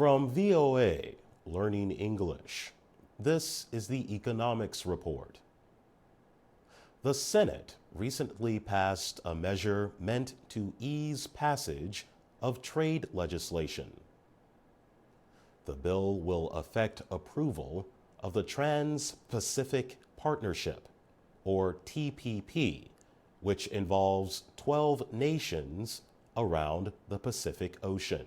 From VOA, Learning English, this is the Economics Report. The Senate recently passed a measure meant to ease passage of trade legislation. The bill will affect approval of the Trans-Pacific Partnership, or TPP, which involves 12 nations around the Pacific Ocean.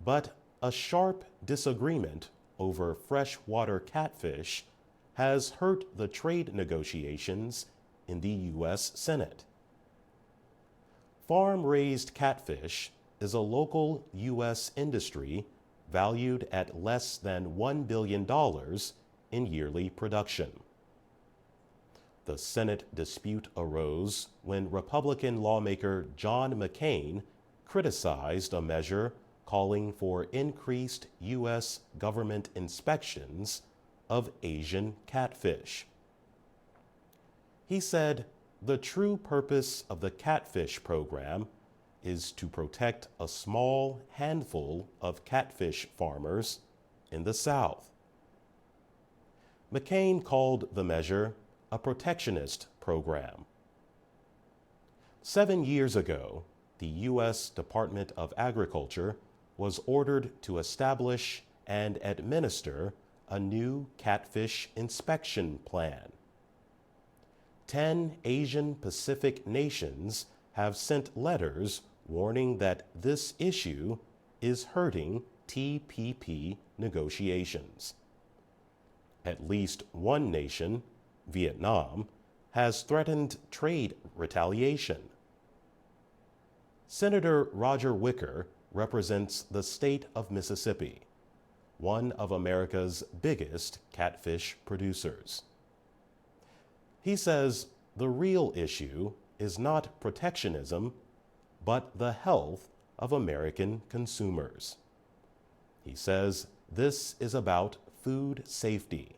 But a sharp disagreement over freshwater catfish has hurt the trade negotiations in the U.S. Senate. Farm-raised catfish is a local U.S. industry valued at less than $1 billion in yearly production. The Senate dispute arose when Republican lawmaker John McCain criticized a measure calling for increased U.S. government inspections of Asian catfish. He said the true purpose of the catfish program is to protect a small handful of catfish farmers in the South. McCain called the measure a protectionist program. 7 years ago, the U.S. Department of Agriculture was ordered to establish and administer a new catfish inspection plan. 10 Asian Pacific nations have sent letters warning that this issue is hurting TPP negotiations. At least one nation, Vietnam, has threatened trade retaliation. Senator Roger Wicker represents the state of Mississippi, one of America's biggest catfish producers. He says the real issue is not protectionism, but the health of American consumers. He says this is about food safety.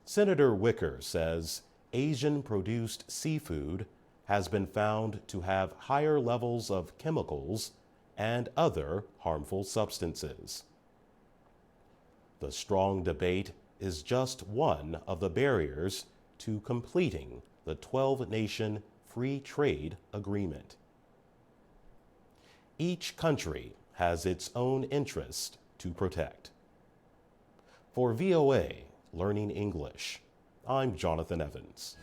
Senator Wicker says Asian-produced seafood has been found to have higher levels of chemicals and other harmful substances. The strong debate is just one of the barriers to completing the 12-nation free trade agreement. Each country has its own interest to protect. For VOA Learning English, I'm Jonathan Evans.